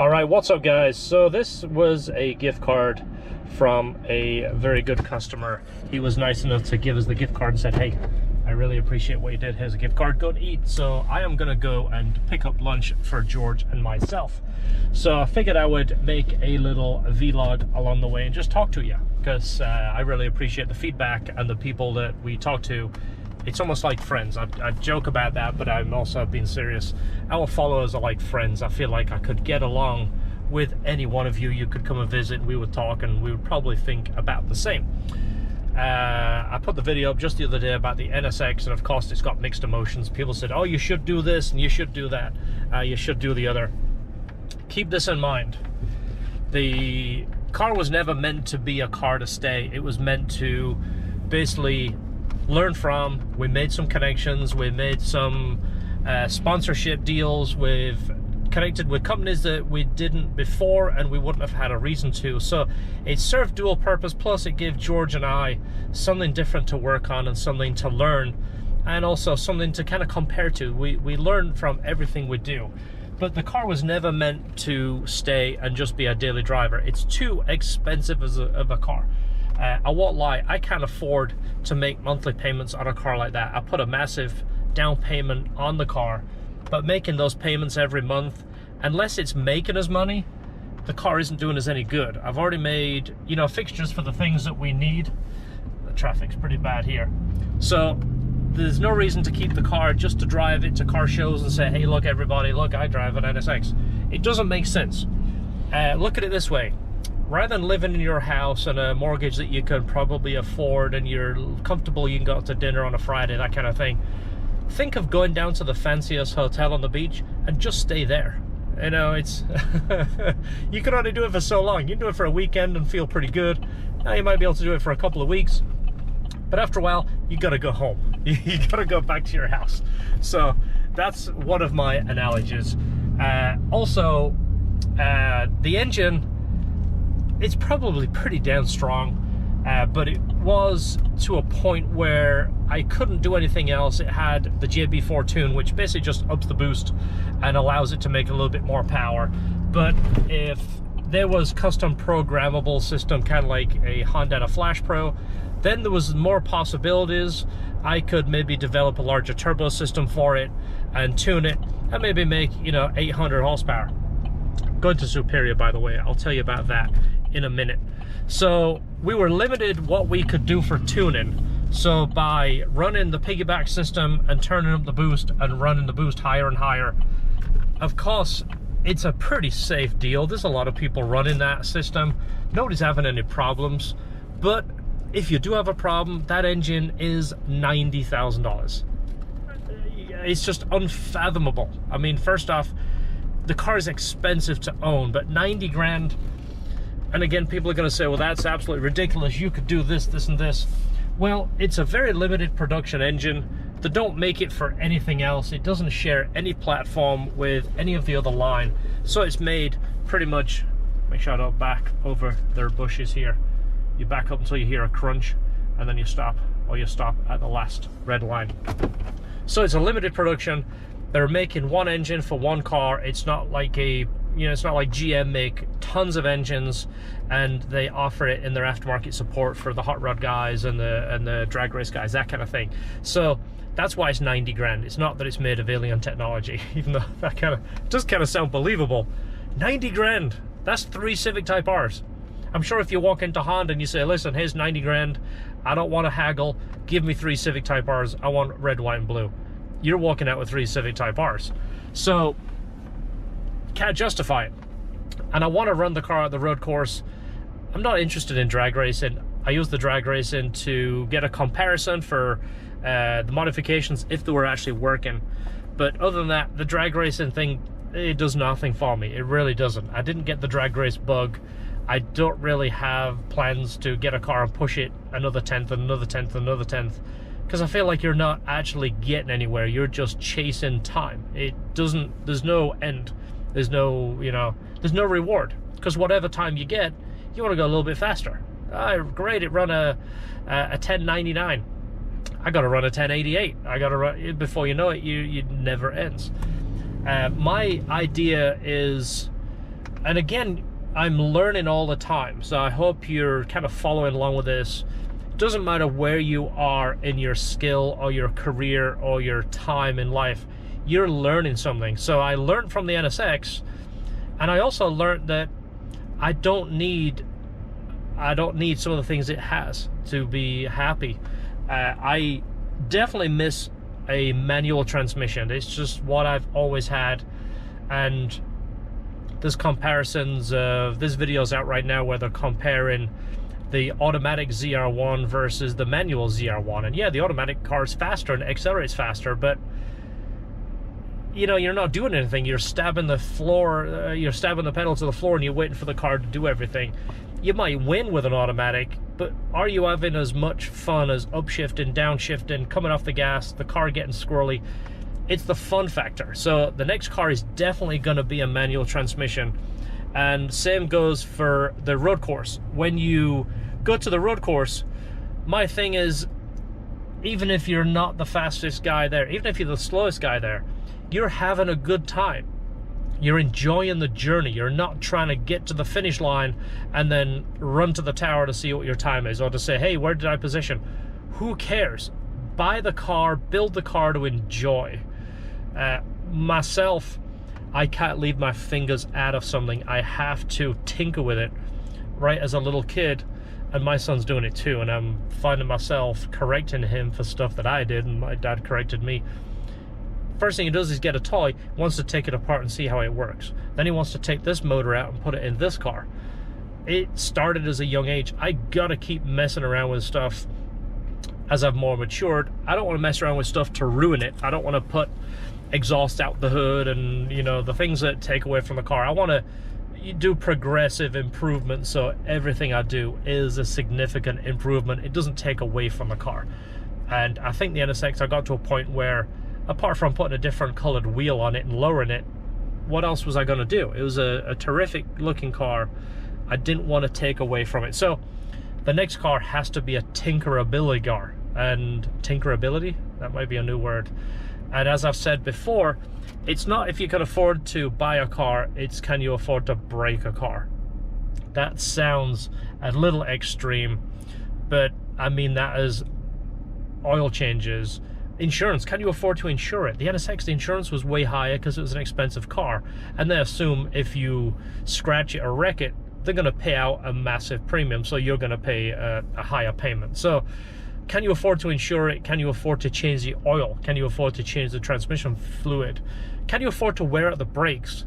All right, what's up guys? So this was a gift card from a very good customer. He was nice enough to give us the gift card and said, hey, I really appreciate what you did. Here's a gift card, go and eat. So I am gonna go and pick up lunch for George and myself. So I figured I would make a little vlog along the way and just talk to you, because I really appreciate the feedback and the people that we talk to. It's almost like friends. I joke about that, but I'm also being serious. Our followers are like friends. I feel like I could get along with any one of you. You could come and visit, we would talk, and we would probably think about the same. I put the video up just the other day about the NSX, and of course it's got mixed emotions. People said, oh, you should do this and you should do that. You should do the other. Keep this in mind. The car was never meant to be a car to stay. It was meant to basically learn from. We made some connections, we made some sponsorship deals, we've connected with companies that we didn't before and we wouldn't have had a reason to. So it served dual purpose, plus it gave George and I something different to work on and something to learn, and also something to kind of compare to. We learn from everything we do. But the car was never meant to stay and just be a daily driver. It's too expensive of a car. I won't lie, I can't afford to make monthly payments on a car like that. I put a massive down payment on the car, but making those payments every month, unless it's making us money, the car isn't doing us any good. I've already made, you know, fixtures for the things that we need. The traffic's pretty bad here. So there's no reason to keep the car just to drive it to car shows and say, hey, look everybody, look, I drive an NSX. It doesn't make sense. Look at it this way. Rather than living in your house and a mortgage that you can probably afford and you're comfortable, you can go out to dinner on a Friday, that kind of thing. Think of going down to the fanciest hotel on the beach and just stay there. You know, it's you can only do it for so long. You can do it for a weekend and feel pretty good. Now you might be able to do it for a couple of weeks, but after a while you gotta go home. You gotta go back to your house. So that's one of my analogies. Also, the engine, it's probably pretty damn strong, but it was to a point where I couldn't do anything else. It had the JB4 tune, which basically just ups the boost and allows it to make a little bit more power. But if there was custom programmable system, kind of like a Honda Flash Pro, then there was more possibilities. I could maybe develop a larger turbo system for it and tune it and maybe make, you know, 800 horsepower. Going to Superior, by the way, I'll tell you about that in a minute. So we were limited what we could do for tuning. So by running the piggyback system and turning up the boost and running the boost higher and higher, of course it's a pretty safe deal. There's a lot of people running that system. Nobody's having any problems. But if you do have a problem, that engine is $90,000. It's just unfathomable. I mean, first off, the car is expensive to own, but 90 grand. And again, people are going to say, well, that's absolutely ridiculous. You could do this, this, and this. Well, it's a very limited production engine. They don't make it for anything else. It doesn't share any platform with any of the other line. So it's made pretty much, make sure I don't back over their bushes here. You back up until you hear a crunch, and then you stop, or you stop at the last red line. So it's a limited production. They're making one engine for one car. It's not like a, you know, it's not like GM make tons of engines and they offer it in their aftermarket support for the hot rod guys and the drag race guys, that kind of thing. So that's why it's 90 grand. It's not that it's made of alien technology, even though that does kind of sound believable. 90 grand, that's 3 Civic Type Rs. I'm sure if you walk into Honda and you say, listen, here's 90 grand, I don't want to haggle, give me 3 Civic Type Rs, I want red, white, and blue. You're walking out with 3 Civic Type Rs. So can't justify it. And I want to run the car at the road course. I'm not interested in drag racing. I use the drag racing to get a comparison for the modifications if they were actually working. But other than that, the drag racing thing, it does nothing for me. It really doesn't. I didn't get the drag race bug. I don't really have plans to get a car and push it another tenth and another tenth and another tenth, because I feel like you're not actually getting anywhere. You're just chasing time. It doesn't, there's no end. There's no, you know, there's no reward, because whatever time you get, you want to go a little bit faster. Great, it run a 1099. I got to run a 1088. I got to run, before you know it, it never ends. My idea is And again, I'm learning all the time, so I hope you're kind of following along with this. It doesn't matter where you are in your skill or your career or your time in life, you're learning something. So I learned from the NSX, and I also learned that I don't need some of the things it has to be happy. I definitely miss a manual transmission. It's just what I've always had, and there's comparisons of, this video's out right now where they're comparing the automatic ZR1 versus the manual ZR1, and yeah, the automatic car is faster and accelerates faster, but you know, you're not doing anything. You're stabbing the floor, you're stabbing the pedal to the floor, and you're waiting for the car to do everything. You might win with an automatic, but are you having as much fun as upshifting, downshifting, coming off the gas, the car getting squirrely? It's the fun factor. So the next car is definitely going to be a manual transmission, and same goes for the road course. When you go to the road course, my thing is, even if you're not the fastest guy there, even if you're the slowest guy there, you're having a good time. You're enjoying the journey. You're not trying to get to the finish line and then run to the tower to see what your time is, or to say, hey, where did I position? Who cares? Buy the car, build the car to enjoy. Myself, I can't leave my fingers out of something. I have to tinker with it, right, as a little kid, and my son's doing it too, and I'm finding myself correcting him for stuff that I did, and my dad corrected me. First thing he does is get a toy, wants to take it apart and see how it works. Then he wants to take this motor out and put it in this car. It started as a young age. I gotta keep messing around with stuff as I've more matured. I don't want to mess around with stuff to ruin it. I don't want to put exhaust out the hood and, you know, the things that take away from the car. I want to do progressive improvement, so everything I do is a significant improvement. It doesn't take away from the car. And I think the NSX, I got to a point where, apart from putting a different colored wheel on it and lowering it, what else was I going to do? It was a terrific looking car. I didn't want to take away from it. So the next car has to be a tinkerability car. And tinkerability, that might be a new word. And as I've said before, it's not if you can afford to buy a car, it's can you afford to break a car. That sounds a little extreme, but I mean that as oil changes. Insurance, can you afford to insure it? The NSX, the insurance was way higher because it was an expensive car, and they assume if you scratch it or wreck it, they're going to pay out a massive premium, so you're going to pay a higher payment. So can you afford to insure it? Can you afford to change the oil? Can you afford to change the transmission fluid? Can you afford to wear out the brakes?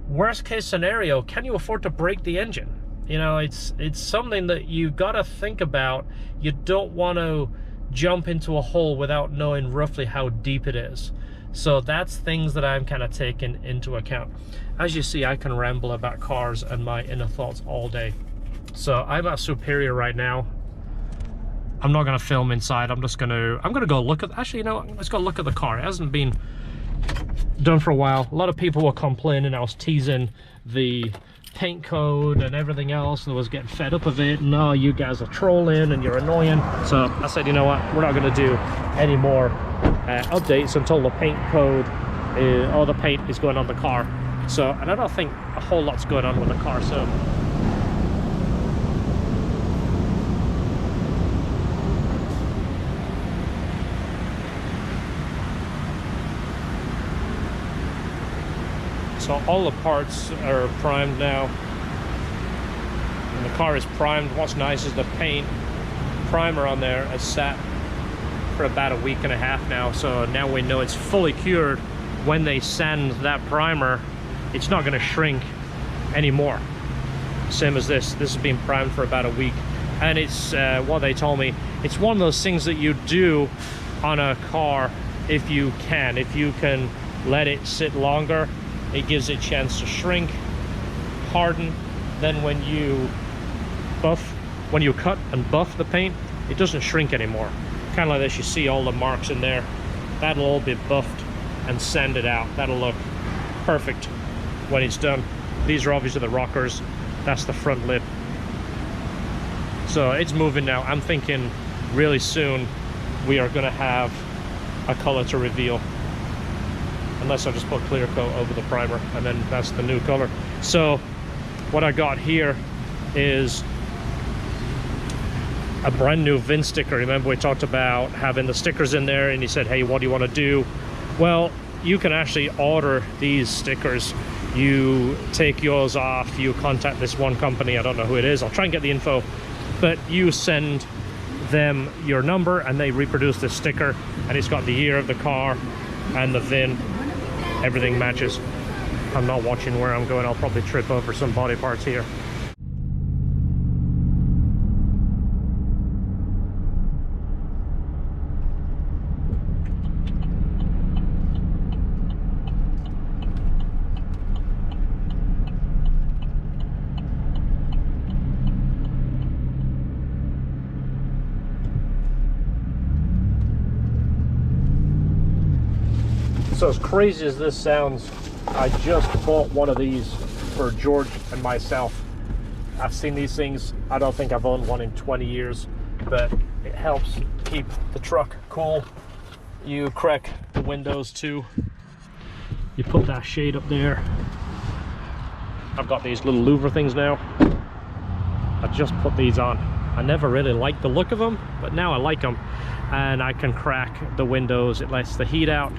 Worst case scenario, can you afford to break the engine? You know, it's something that you got to think about. You don't want to jump into a hole without knowing roughly how deep it is. So that's things that I'm kind of taking into account. As you see, I can ramble about cars and my inner thoughts all day. So I'm at Superior right now. I'm not going to film inside. I'm gonna go look at, actually, you know what? Let's go look at the car. It hasn't been done for a while. A lot of people were complaining I was teasing the paint code and everything else, and I was getting fed up of it. No, you guys are trolling and you're annoying. So I said, you know what, we're not going to do any more updates until the paint code or the paint is going on the car. So, and I don't think a whole lot's going on with the car. So all the parts are primed now, and the car is primed. What's nice is the paint primer on there has sat for about a week and a half now, so now we know it's fully cured. When they sand that primer, it's not going to shrink anymore. Same as this has been primed for about a week, and it's what they told me, it's one of those things that you do on a car if you can let it sit longer. It gives it a chance to shrink, harden. Then when you cut and buff the paint, it doesn't shrink anymore. Kind of like this, you see all the marks in there. That'll all be buffed and sanded out. That'll look perfect when it's done. These are obviously the rockers. That's the front lip. So it's moving now. I'm thinking really soon we are gonna have a color to reveal. Unless I just put clear coat over the primer, and then that's the new color. So what I got here is a brand new VIN sticker. Remember we talked about having the stickers in there, and he said, hey, what do you want to do? Well, you can actually order these stickers. You take yours off, you contact this one company, I don't know who it is, I'll try and get the info, but you send them your number and they reproduce this sticker, and it's got the year of the car and the VIN. Everything matches. I'm not watching where I'm going. I'll probably trip over some body parts here. So as crazy as this sounds, I just bought one of these for George and myself. I've seen these things, I don't think I've owned one in 20 years, but it helps keep the truck cool. You crack the windows too. You put that shade up there. I've got these little louver things now. I just put these on. I never really liked the look of them, but now I like them. And I can crack the windows. It lets the heat out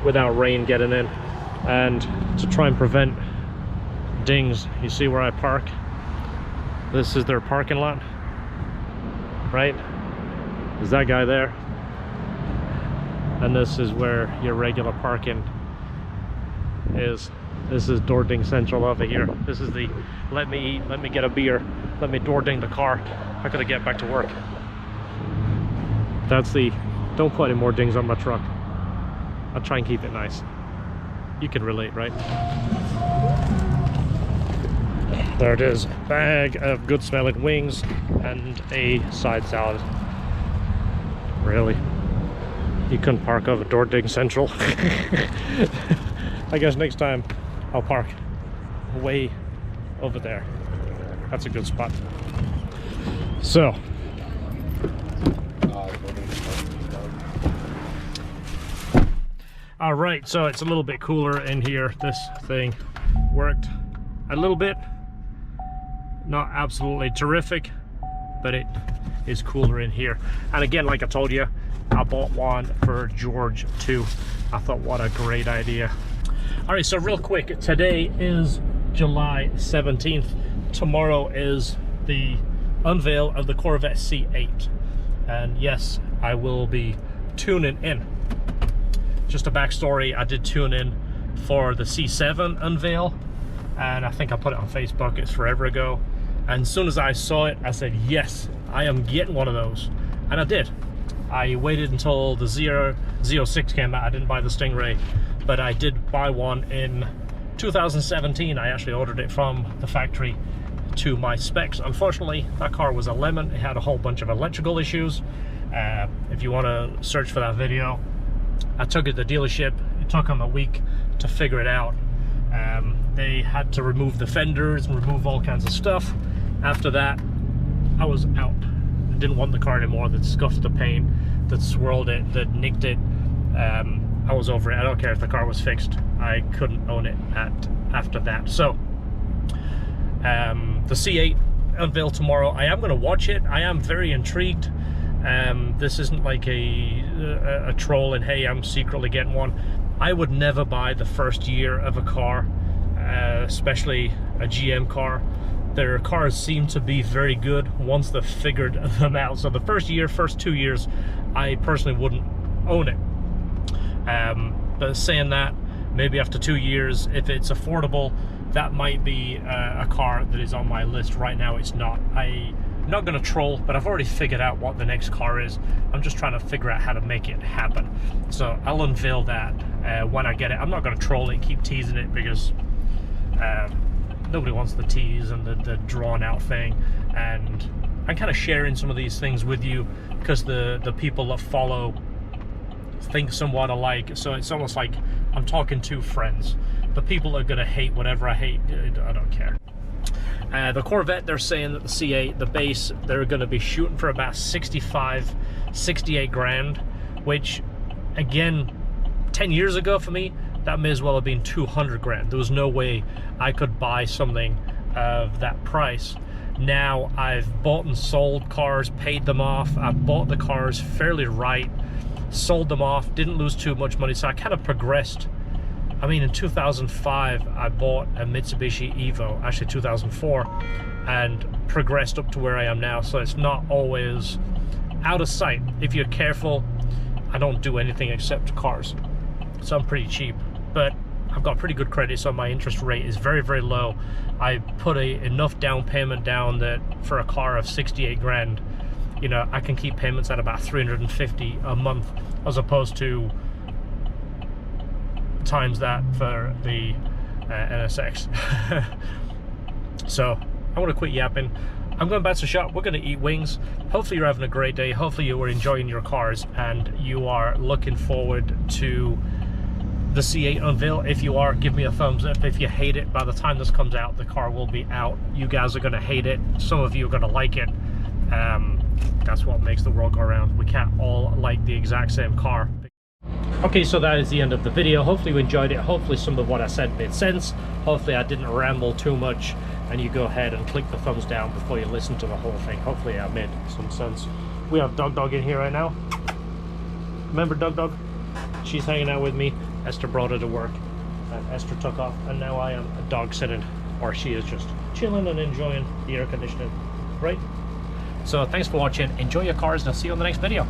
without rain getting in, and to try and prevent dings. You see where I park? This is their parking lot, right? There's that guy there, and this is where your regular parking is. This is door ding central over here. This is the let me eat, let me get a beer, let me door ding the car, I gotta get back to work. That's the don't put any more dings on my truck. I'll try and keep it nice. You can relate, right? There it is. Bag of good smelling wings and a side salad. Really? You couldn't park over door ding central? I guess next time I'll park way over there. That's a good spot. So all right, so it's a little bit cooler in here. This thing worked a little bit, not absolutely terrific, but it is cooler in here. And again, like I told you, I bought one for George too. I thought, what a great idea. All right, so real quick, today is July 17th. Tomorrow is the unveil of the Corvette C8. And yes, I will be tuning in. Just a backstory, I did tune in for the C7 unveil, and I think I put it on Facebook, it's forever ago. And as soon as I saw it, I said, yes, I am getting one of those. And I did. I waited until the Z06 came out. I didn't buy the Stingray, but I did buy one in 2017. I actually ordered it from the factory to my specs. Unfortunately, that car was a lemon. It had a whole bunch of electrical issues. If you want to search for that video, I took it to the dealership. It took them a week to figure it out. They had to remove the fenders and remove all kinds of stuff. After that, I was out. I didn't want the car anymore. That scuffed the paint, that swirled it, that nicked it. I was over it. I don't care if the car was fixed. I couldn't own it after that. So the C8 unveil tomorrow. I am going to watch it. I am very intrigued. This isn't like a troll and hey, I'm secretly getting one. I would never buy the first year of a car, especially a GM car. Their cars seem to be very good once they've figured them out. So the first year, first 2 years, I personally wouldn't own it. But saying that, maybe after 2 years, if it's affordable, that might be a car that is on my list. Right now it's not. I'm not going to troll, but I've already figured out what the next car is. I'm just trying to figure out how to make it happen. So I'll unveil that when I get it. I'm not going to troll it and keep teasing it, because nobody wants the tease and the drawn out thing. And I'm kind of sharing some of these things with you because the people that follow think somewhat alike. So it's almost like I'm talking to friends. The people are going to hate whatever I hate, I don't care. The Corvette, they're saying that the C8, the base, they're going to be shooting for about 68 grand, which, again, 10 years ago for me, that may as well have been 200 grand. There was no way I could buy something of that price. Now I've bought and sold cars, paid them off. I've bought the cars fairly right, sold them off, didn't lose too much money, so I kind of progressed. I mean, in 2005 I bought a Mitsubishi Evo, actually 2004, and progressed up to where I am now. So it's not always out of sight. If you're careful, I don't do anything except cars, so I'm pretty cheap, but I've got pretty good credit, so my interest rate is very, very low. I put enough down payment down that for a car of 68 grand, you know, I can keep payments at about 350 a month, as opposed to times that for the NSX. So I'm gonna quit yapping. I'm going back to the shop. We're going to eat wings. Hopefully you're having a great day. Hopefully you are enjoying your cars and you are looking forward to the C8 unveil. If you are, give me a thumbs up. If you hate it, by the time this comes out, the car will be out. You guys are going to hate it. Some of you are going to like it. That's what makes the world go around. We can't all like the exact same car. Okay, so that is the end of the video. Hopefully you enjoyed it. Hopefully some of what I said made sense. Hopefully I didn't ramble too much, and you go ahead and click the thumbs down before you listen to the whole thing. Hopefully I made some sense. We have Dog in here right now. Remember Dog? She's hanging out with me. Esther brought her to work, and Esther took off, and now I am dog sitting, or she is just chilling and enjoying the air conditioning, right? So thanks for watching. Enjoy your cars, and I'll see you on the next video.